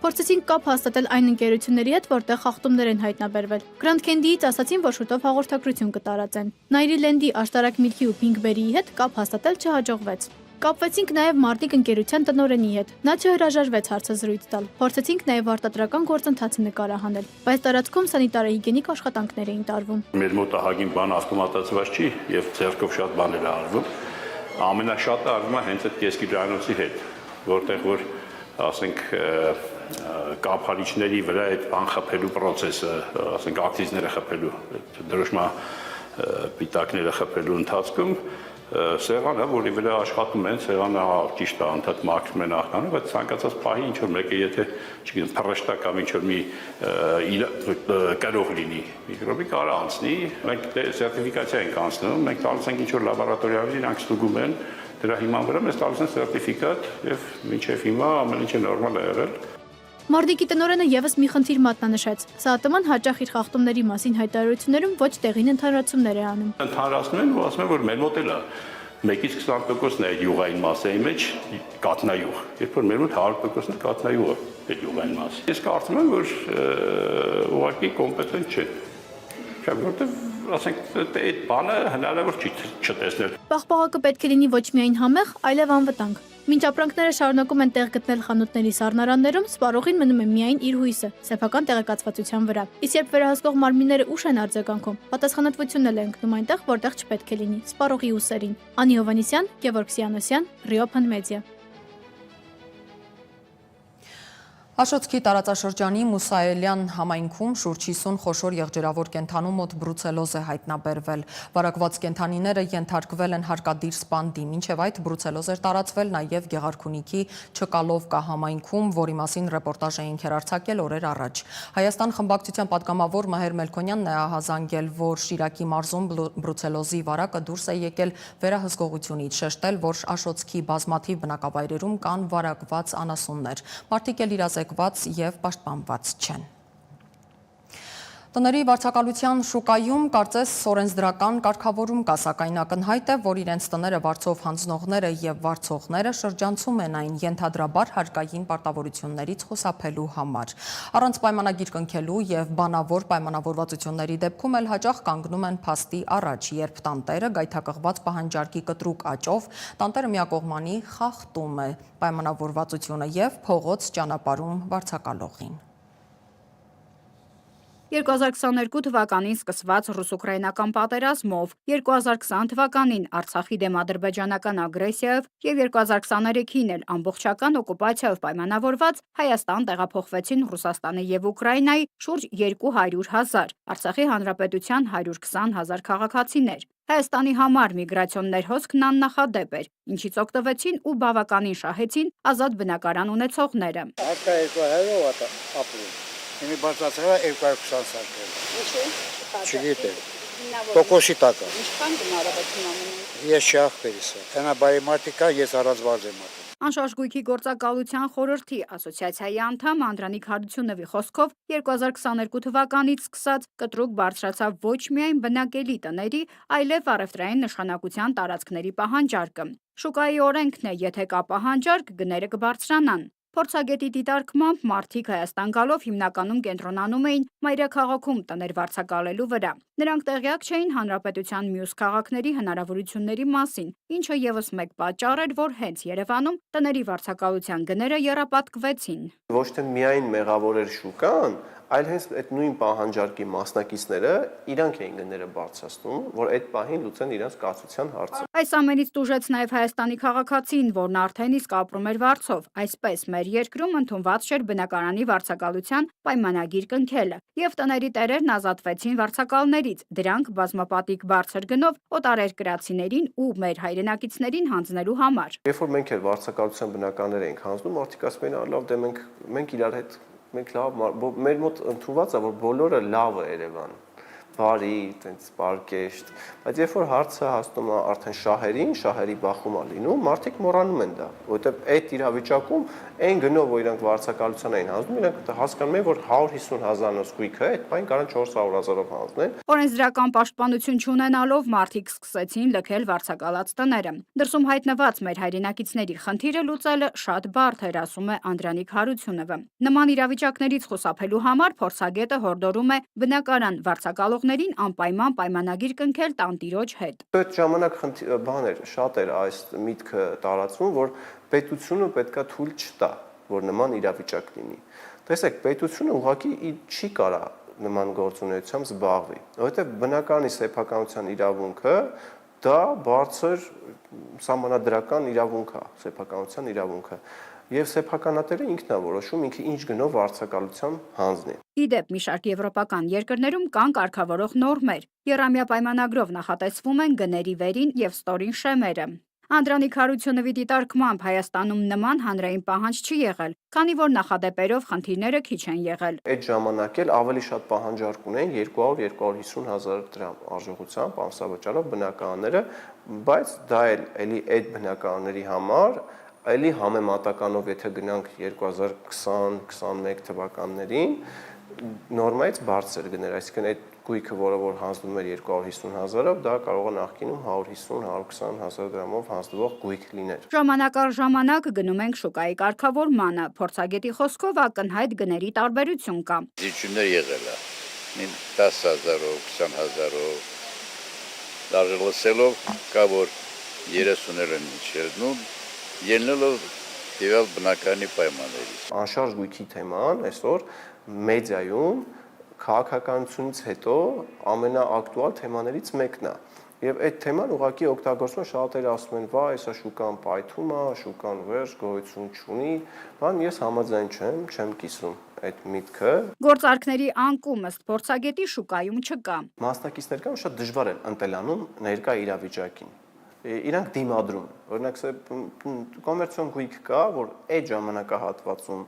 Փորձեցինք կապ հաստատել այն ընկերությունների հետ, որտեղ խախտումներ են հայտնաբերվել։ Grand Candy-ից ասացին, որ շուտով հաղորդակցություն կտարածեն։ Nairyland-ի, Աշտարակ Milk-ի ու Pinkberry-ի հետ կապ հաստատել չհաջողվեց։ Կապվեցինք նաև Marnik ընկերության տնօրենի հետ։ Նա չհրաժարվեց հարցազրույց տալ։ Փորձեցինք նաև արտադրական գործընթացը նկարահանել, բայց տարածքում սանիտարահիգիենիկ աշխատանքներ էին տարվում։ Մեր մոտ ահագին բան ավտոմատացված չի եւ ձեռքով շատ բաներ է արվում։ Ամենաշատը արվում է հենց այդ կեսկիրանոցի հետ, որտեղ որ ասենք կապալիչների վրա այդ բան խփելու process-ը, ասենք ակցիզները խփելու, դրոշմա պիտակները խփելու ընթացքում սեղանը, որի վրա աշխատում են, սեղանը ճիշտ է, անդադ մաքրում են ախտանում, բայց ցանկացած պահի ինչ որ մեկը եթե, չգիտեմ, փռշտա կամ ինչ որ մի կրող լինի, միկրոբի կարող անցնի, մենք սերտիֆիկացիա ենք անցնում, մենք տալիս ենք ինչ որ լաբորատորիաների, իրանք ստուգում են, դրա հիման վրա մեզ տալիս են սերտիֆիկատ եւ մինչեւ հիմա ամեն ինչը նորմալ է եղել։ Marnik-ի տնօրենը եւս մի խնդիր մատնանշեց։ ՍԱՏՄ-ն հաճախ իր խախտումների մասին հայտարարություններում ոչ տեղին ընդհանրացումներ է անում։ Ընդհանրացնում են ու ասում են, որ մեր մոտ էլ է 1-ից 20%-ն է այդ յուղային մասայի մեջ կատնայուղ, երբ որ մեր մոտ 100%-ն կատնայուղը այդ յուղային մասը։ Ես կարծում եմ, որ ուղղակի կոմպետենտ չէ։ Չէ, որտեվ ասենք այդ բանը հնարավոր չի չտեսնել։ Պաղպաղակը պետք է լինի ոչ միայն համեղ, այլև անվտանգ։ Մինչ ապրանքները շարունակում են տեղ գտնել խանութների սառնարաններում, սպառողին մնում է միայն իր հույսը, սեփական տեղեկացվածության վրա։ Իսկ երբ վերահսկող մարմինները ուշ են արձագանքում, պատասխանատվությունն էլ է ընկնում այնտեղ, որտեղ չպետք է լինի, սպառողի ուսերին։ Անի Հովանիսյան, Գևորգ Սյանոսյան, Reopen Media։ Աշոտքի տարածաշրջանի Մուսայելյան համայնքում շուրջ 50 խոշոր եղջերավոր կենդանու մոտ բրուցելոզ է հայտնաբերվել։ Վարակված կենդանիները ենթարկվել են հարկադիր սպանդի, մինչև այդ բրուցելոզ էր տարածվել նաև Գեղարքունիքի Չկալովկա համայնքում, որի մասին ռեպորտաժ էինք հեռարձակել օրեր առաջ։ Հայաստան խմբակցության պատգամավոր Մահեր Մելքոնյանն է ահազանգել, որ Շիրակի մարզում բրուցելոզի վարակը դուրս է եկել վերահսկողությունից, շեշտել, որ Աշոտքի բազմաթիվ բնակավայրերում կան վարակված անասուններ։ Մարդիկ էլ իրազեկված և պաշտպանված չեն։ Տների վարձակալության շուկայում կարծես օրենսդրական կարգավորում կա, սակայն ակնհայտ է, որ իրենց տները վարձով հանձնողները և վարձողները շրջանցում են այն ենթադրաբար հարկային պարտավորություններից խուսափելու համար։ Առանց պայմանագիր կնքելու և բանավոր պայմանավորվածությունների դեպքում էլ հաճախ կանգնում են փաստի առաջ, երբ տանտերը գայթակղված պահանջարկի կտրուկ աճով տանտերը միակողմանի խախտում է պայմանավորվածությունը և փողոց ճանապարհում վարձակալողին։ 2022 թվականին սկսված ռուս-ուկրաինական պատերազմով, 2020 թվականին Արցախի դեմ ադրբեջանական ագրեսիայով և 2023-ին էլ ամբողջական օկուպացիայով պայմանավորված Հայաստան տեղափոխվեցին Ռուսաստանի և Ուկրաինայի շուրջ 200,000, Արցախի Հանրապետության 120,000 քաղաքացիներ։ Հայաստանի համար միգրացիոն հոսքն աննախադեպ էր, ինչից օգտվեցին ու բավականին շահեցին ազատ բնակարան ունեցողները։ Իմի բարձրացրել է 220 սարքել։ Ինչու՞։ Չգիտեմ։ Տոկոսի տակա։ Ինչքան գնահատություն ամենին։ Ես չախտերիսա։ Հենա բարի մարտիկա, ես առանց բարձ եմ ատում։ Անշարժ գույքի գործակալության խորհրդի ասոցիացիայի անդամ Անդրանիկ Հարությունովի խոսքով 2022 թվականից սկսած կտրուկ բարձրացավ ոչ միայն բնակելի տների, այլև առևտրային նշանակության տարածքների պահանջարկը։ Շուկայի օրենքն է, եթե կա պահանջարկ, գները կբարձրանան։ Փորձագետի դիտարկմամբ մարդիկ Հայաստան գալով հիմնականում կենտրոնանում էին մայրաքաղաքում տներ վարձակալելու վրա։ Նրանք տեղյակ չէին հանրապետության մյուս քաղաքների հնարավորությունների մասին, ինչը եւս մեկ պատճառ էր, որ հենց Երևանում տների վարձակալության գները եռապատկվեցին։ Ոչ թե միայն մեղավոր էր շուկան, այլ հենց այդ նույն պահանջարկի մասնակիցները իրանք էին գները բարձրացնում, որ այդ պահին լուծեն իրենց կացության հարցը։ Այս ամենից տուժեց նաև Հայաստանի քաղաքացին, որն արդեն իսկ ապրում էր վարձով, այսպես մեր երկրում ընդունված չէր բնակարանի վարձակալության պայմանագիր կնքելը, եւ տների տերերն ազատվեցին վարձակալներից, դրանք բազմապատիկ բարձր գնով օտարերկրացիներին ու մեր հայրենակիցներին հանձնելու համար։ Երբ որ մենք էլ վարձակալության բնակարաններ ենք հանձնում, մարդիկ ասում են, լավ, դե մենք իրար հետ մենք լավ, մեր մոտ ընդունված է, որ բոլորը լավ է Երևան, բարի, տենց պարկեշտ, բայց երբ որ հարցը հասնում է արդեն շահերի բախում է լինում, մարդիկ մոռանում են դա, որովհետև այդ իրավիճակում այն գնով, որ իրանք վարձակալության էին հանձնում, իրանք հասկանում են, որ 150,000-ով գույքը այդ բան կարան 400,000-ով հանձնեն։ Օրենսդրական պաշտպանություն չունենալով մարդիկ սկսեցին լքել վարձակալած տները։ Դրսում հայտնված մեր հայրենակիցների խնդիրը լուծելը շատ բարդ էր, ասում է Անդրանիկ Հարությունովը։ Նման իրավիճակներից խուսափելու համար փորձագետը հորդորում է բնակարան վարձակալողներին անպայման պայմանագիր կնքել տանտիրոջ հետ։ Այդ ժամանակ շատ էր այս միտքը տարածվում, որ պետությունը պետքա թույլ չտա, որ նման իրավիճակ լինի։ Տեսեք, պետությունը ուղղակի չի կարա նման գործունեությամբ զբաղվի, որովհետև բնակարանի սեփականության իրավունքը դա բարձր սահմանադրական իրավունք է, սեփականության իրավունքը։ Եվ սեփականատերը ինքն է որոշում ինքը ինչ գնով վարձակալության հանձնի։ Իդեպ մի շարք եվրոպական երկրներում կան կարգավորող նորմեր։ Եռամյա պայմանագրով նախատեսվում են գների վերին եւ ստորին շեմերը։ Անդրանիկ Հարությունովի դիտարկմամբ Հայաստանում նման հանրային պահանջ չի եղել, քանի որ նախադեպերով խնդիրները քիչ են եղել։ Այդ ժամանակ էլ ավելի շատ պահանջարկ ունեն 200-250,000 դրամ արժողությամբ ամսավճարով բնակարանները, բայց դա էլի այդ բնակարանների համար այլի համեմատականով եթե գնանք 2020-21 թվականներին նորմայից բարձր գներ, այսինքն այդ գույքը, որը որ հանձնում էր 250,000-ով, դա կարող է նախկինում 150-120,000 դրամով հանձնվող գույք լիներ։ Ժամանակ առ ժամանակ գնում ենք շուկայի կարգավորմանը, փորձագետի խոսքով ակնհայտ գների տարբերություն կա։ Դիճուններ եղել է, 10,000-ով, 20,000-ով, դաժե լսելով կա որ 30-ել են իջել, ելնելով տվյալ բնակարանի պայմանների։ Անշարժ գույքի թեման այսօր մեդիայում քաղաքականությունից հետո ամենաակտուալ թեմաներից մեկն է։ Եվ այդ թեման ուղղակի օգտագործում շատերը ասում են, վայ, սա շուկան պայթում է, շուկան վերջ, գոյություն չունի, բան ես համաձայն չեմ կիսում այդ միտքը։ Գործարքների անկում ըստ փորձագետի շուկայում չկա։ Մասնակիցներ կան, շատ դժվար են ընտելանում ներկա իրավիճակին։ Իրանք դիմադրում են։ Օրինակ, կոմերցիոն գույք կա, որ այդ ժամանակահատվածում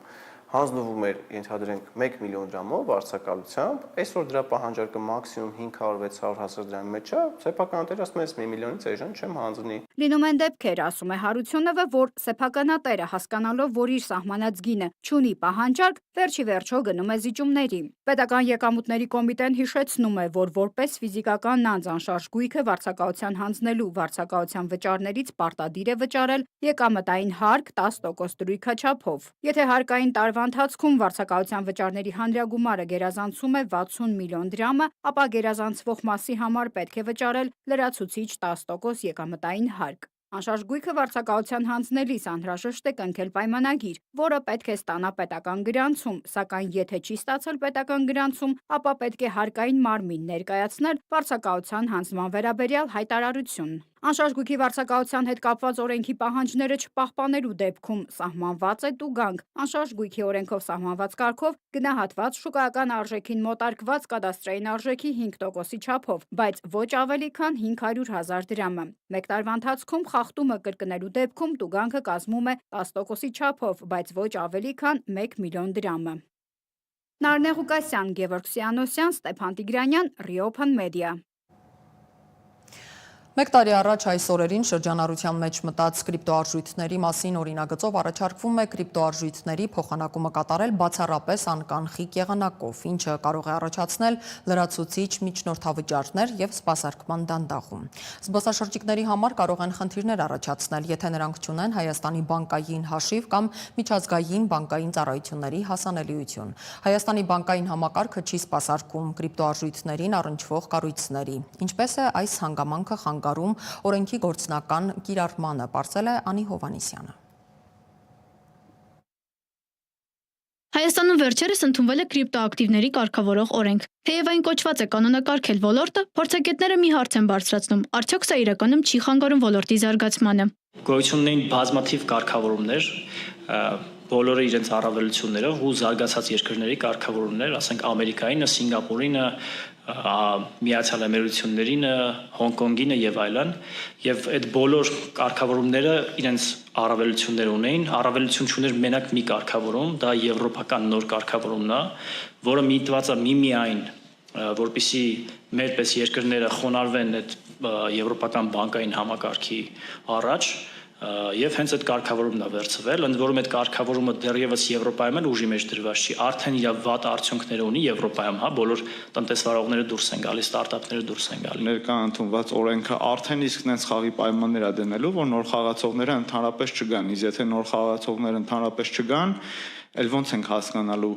հանձնվում էր, ենթադրենք 1 միլիոն դրամով վարձակալությամբ, այսօր դրա պահանջարկը մաքսիմում 500-600 հազար դրամի մեջ է, սեփականատերը ասում է, ես 1 միլիոնից այժմ չեմ հանձնի։ Լինում են դեպքեր, ասում է Հարությունովը, որ սեփականատերը հասկանալով, որ իր սահմանած գինը չունի պահանջարկ, վերջի վերջո գնում է զիջումների։ Պետական եկամուտների կոմիտեն հիշեցնում է, որ որպես ֆիզիկական անձ անշարժ գույքը վարձակալության հանձնելու վարձակալության վճարներից պարտադիր է վճարել եկամտային հարկ 10% դրույքաչափով։ Եթե հարկային տարվա ընթացքում վարձակալության վճարների հանրագումարը գերազանցում է 60 միլիոն դրամը, ապա գերազանցվող մասի համար պետք է վճարել լրացուցիչ 10% եկամտային հարկ։ Անշարժ գույքը վարձակալության հանձնելիս անհրաժեշտ է կնքել պայմանագիր, որը պետք է ստանա պետական գրանցում, սակայն եթե չի ստացել պետական գրանցում, ապա պետք է հարկային մարմին ներկայացնել վարձակալության հանձնման վերաբերյալ հայտարարություն։ Անշարժ գույքի վարձակալության հետ կապված օրենքի պահանջները չպահպանելու դեպքում սահմանված է տուգանք։ Անշարժ գույքի օրենքով սահմանված կարգով գնահատված շուկայական արժեքին մոտարկված կադաստրային արժեքի 5%-ի չափով, բայց ոչ ավելի քան 500,000 դրամը։ Մեկ տարվա ընթացքում խախտումը կրկնելու դեպքում տուգանքը կազմում է 10%-ի չափով, բայց ոչ ավելի քան 1 միլիոն դրամը։ Նարնե Ղուկասյան, Գևորգ Սյանոսյան, Ստեփան Տիգրանյան, Reopen Media։ Մեկ տարի առաջ այս օրերին շրջանառության մեջ մտած կրիպտոարժույթների մասին օրինագծով առաջարկվում է կրիպտոարժույթների փոխանակումը կատարել բացառապես անկանխիկ եղանակով, ինչը կարող է առաջացնել լրացուցիչ միջնորդավճարներ և սպասարկման դանդաղում։ Զբոսաշրջիկների համար կարող են խնդիրներ առաջացնել, եթե նրանք չունեն Հայաստանի բանկային հաշիվ կամ միջազգային բանկային ծառայությունների հասանելիություն։ Հայաստանի բանկային համակարգը չի սպասարկում կրիպտոարժույթներին առնչվող կառույցների։ Ինչպես է այս հանգամանքը օրենքի գործնական կիրառմանը, պարզել է Անի Հովհաննիսյանը։ Հայաստանում վերջերս ընդունվել է կրիպտոակտիվների կարգավորող օրենք։ Թեև այն կոչված է կանոնակարգել ոլորտը, փորձագետները մի հարց են բարձրացնում. արդյոք սա իրականում չի խանգարում ոլորտի զարգացմանը։ Գոյություն ունեն բազմաթիվ կարգավորումներ, բոլորը իրենց առավելություններով ու զարգացած երկրների կարգավորումներ, ասենք Ամերիկայինը, Սինգապուրինը, Միացյալ Էմիրություններինը, Հոնկոնգինը եւ այլն, եւ այդ բոլոր կարգավորումները իրենց առավելություններ ունեն, առավելություն չուներ մենակ մի կարգավորում, դա եվրոպական նոր կարգավորումն է, որը միտված է միմիայն, որպեսզի մերպես երկրները խոնարհվեն այդ եվրոպական բանկային համակարգի առաջ, եւ հենց այդ կարգավորումն է վերցվել, ընդ որում այդ կարգավորումը դեռևս Եվրոպայում էլ ուժի մեջ դրված չի, արդեն իր վատ արդյունքները ունի Եվրոպայում, հա, բոլոր տնտեսվարողները դուրս են գալիս, ստարտափները դուրս են գալիս։ Ներկա ընդունված օրենքը արդեն իսկ նենց խաղի պայմաններ է դնելու, որ նոր խաղացողները ընդհանրապես չգան, իսկ եթե նոր խաղացողները ընդհանրապես չգան, ել ոնց ենք հասկանալու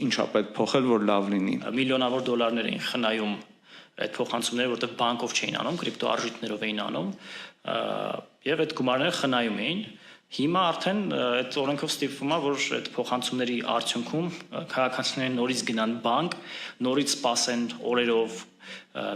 ինչա պետք փոխել, որ լավ լինի։ Միլիոնավոր դոլարներ էին խնայում այդ փոխանցումները, որտեղ բանկով չէին անում, կրիպտոարժույթներով էին անում, եւ այդ գումարները խնայում էին։ Հիմա արդեն այդ օրենքով ստիպվում է, որ այդ փոխանցումների արդյունքում քաղաքացիները նորից գնան բանկ, նորից սպասեն օրերով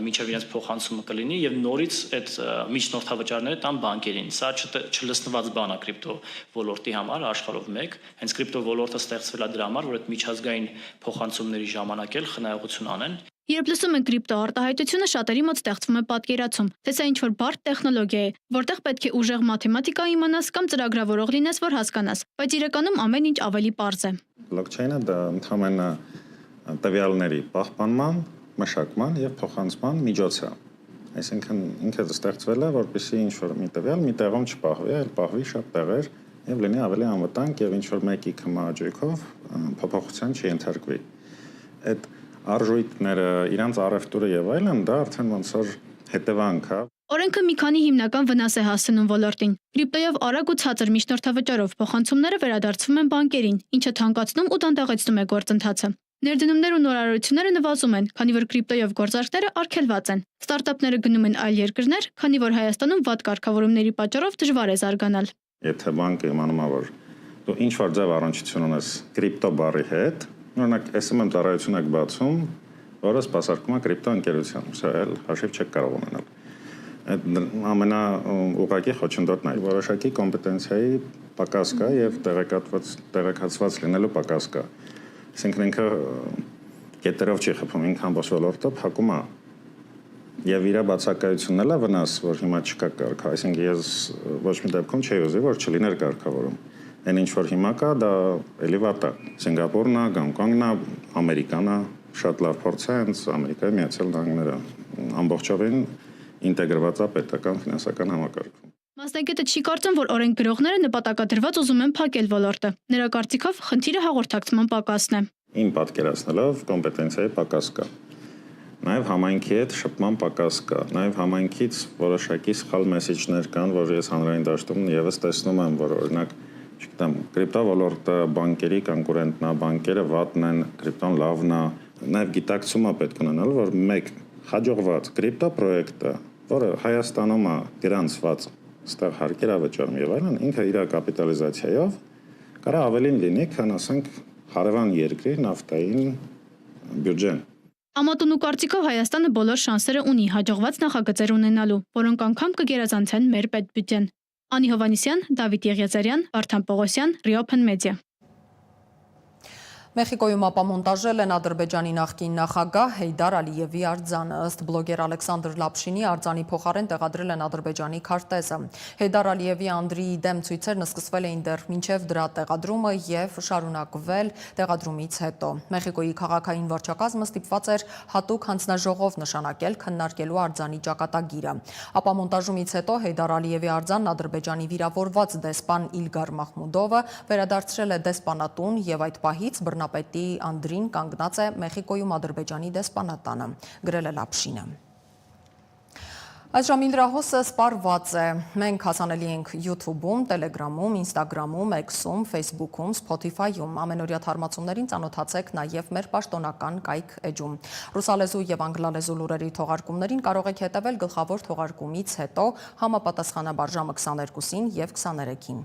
մինչև իրենց փոխանցումը կլինի եւ նորից այդ միջնորդավճարները տան բանկերին։ Սա չլսնված բան է կրիպտո ոլորտի համար աշխարհով մեկ, հենց կրիպտո ոլորտը ստեղծվել է դրա համար, որ այդ միջազգային փոխանցումների ժամանակ էլ խնայողություն անեն։ Երբ լսում են կրիպտո արտահայտությունը, շատերի մոտ ստեղծվում է պատկերացում, թե սա ինչ-որ բարդ տեխնոլոգիա է, որտեղ պետք է ուժեղ մաթեմատիկա իմանաս կամ ծրագրավորող լինես, որ հասկանաս, բայց իրականում ամեն ինչ ավելի պարզ է։ Բլոկչեյնը դա ընդհանրապես տվյալների պահպանման, մշակման եւ փոխանցման միջոց է։ Այսինքն ինքը ստեղծվել է, որպեսզի ինչ-որ մի տվյալ մի տեղում չպահվի, այլ պահվի շատ տեղեր եւ լինի ավելի անվտանգ եւ ինչ-որ մեկի քմահաճույքով փոփոխության չենթարկվի։ Այդ արժույթները, իրանց առևտուրը եւ այլն, դա արդեն ոնց որ հետևանք է։ Օրենքը մի քանի հիմնական վնաս է հասցնում ոլորտին։ Կրիպտոյով արագ ու ցածր միջնորդավճարով փոխանցումները վերադարձվում են բանկերին, ինչը թանկացնում ու դանդաղեցնում է գործընթացը։ Ներդնումներ ու նորարարությունները նվազում են, քանի որ կրիպտոյով գործարքները արգելված են։ Ստարտափները գնում են այլ երկրներ, քանի որ Հայաստանում վատ կարգավորումների պատճառով դժվար է զարգանալ։ Եթե բանկը իմանում է, որ դու ինչ-որ ձև առնչություն ունես կրիպտո բառի հետ, օրինակ SMM ծառայություն եք բացում, որը սպասարկում է կրիպտո ընկերության, սա էլ հաշիվ չեք կարող ունենալ։ Այդ ամենաուղղակի խոչընդոտն է։ Որոշակի կոմպետենցիայի պակաս կա եւ տեղեկացված լինելու պակաս կա։ Այսինքն ինքը կետերով չի խփում, ինքը ամբողջ ոլորտը փակում է։ Եվ իր բացակայությունն էլ է վնաս, որ հիմա չկա կարգ, այսինքն ես ոչ մի դեպքում չի ուզի, որ չլիներ կարգավորում։ Այն ինչ որ հիմա կա, դա էլի վատ է։ Սինգապուրն է, Գոնկոնգն է, Ամերիկան է, շատ լավ փորձ է, հենց Ամերիկայի Միացյալ Նահանգները ամբողջովին ինտեգրված է պետական ֆինանսական համակարգում։ Մասնագետը չի կարծում, որ օրենք գրողները նպատակադրված ուզում են փակել ոլորտը։ Նրա կարծիքով խնդիրը հաղորդակցման պակասն է։ Իմ պատկերացնելով կոմպետենցիայի պակաս կա։ Նաև համայնքի հետ շփման պակաս կա։ Նաև համայնքից որոշակի սխալ մեսեջներ կան, որ ես հանրային դաշտում եւս տեսնում եմ, որ օրինակ, չգիտեմ, կրիպտովոլորտը բանկերի կոնկուրենտն է, բանկերը վատն են, կրիպտոն լավն է։ Նաև գիտակցում է պետք ունենալ, որ մեկ հաջողված կրիպտո պրոյեկտը, որը Հայաստանում է գրանցված, ստեղ հարկեր ավճարում եւ այլն, ինքը իր կապիտալիզացիայով կարա ավելին լինի, քան ասենք հարևան երկրի նավթային բյուջեն։ Ամատունու կարծիքով Հայաստանը բոլոր շանսերը ունի հաջողված նախագծեր ունենալու, որոնք անգամ կգերազանցեն մեր պետբյուջեն։ Անի Հովանիսյան, Դավիթ Եղիազարյան, Վարդան Պողոսյան, Reopen Media։ Մեխիկոյում ապամոնտաժել են Ադրբեջանի նախկին նախագահ Հեյդար Ալիևի արձանը, ըստ բլոգեր Ալեքսանդր Լապշինի արձանի փոխարեն տեղադրել են Ադրբեջանի քարտեզը։ Հեյդար Ալիևի անդրիի դեմ ցույցերն սկսվել էին դեռ մինչև դրա տեղադրումը եւ շարունակվել տեղադրումից հետո։ Մեխիկոյի քաղաքային վարչակազմը ստիպված էր հատուկ հանձնաժողով նշանակել քննարկելու արձանի ճակատագիրը։ Ապամոնտաժումից հետո Հեյդար Ալիևի արձանն Ադրբեջանի վիրավորված դեսպան Իլգար Մահմուդովը վերադարձրել է դեսպանատուն եւ այդ պահից Բռնապետի անդրին կանգնած է Մեխիկոյում Ադրբեջանի դեսպանատանը, գրել է Լապշինը։ Այս ժամին լրահոսը սպառված է։ Մենք հասանելի ենք YouTube-ում, Telegram-ում, Instagram-ում, X-ում, Facebook-ում, Spotify-ում։ Ամենօրյա թարմացումներին ծանոթացեք նաև մեր պաշտոնական կայք էջում։ Ռուսալեզու եւ անգլալեզու լուրերի թողարկումներին կարող եք հետևել գլխավոր թողարկումից հետո համապատասխանաբար ժամը 22-ին եւ 23-ին։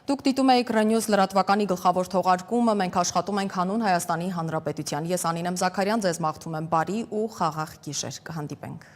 Դուք դիտում եք Renews լրատվականի գլխավոր թողարկումը, մենք աշխատում ենք հանուն Հայաստանի Հանրապետության։ Ես Անինեմ Զաքարյան, ձեզ մաղթում եմ բարի ու խաղաղ գիշեր։ Կհանդիպենք։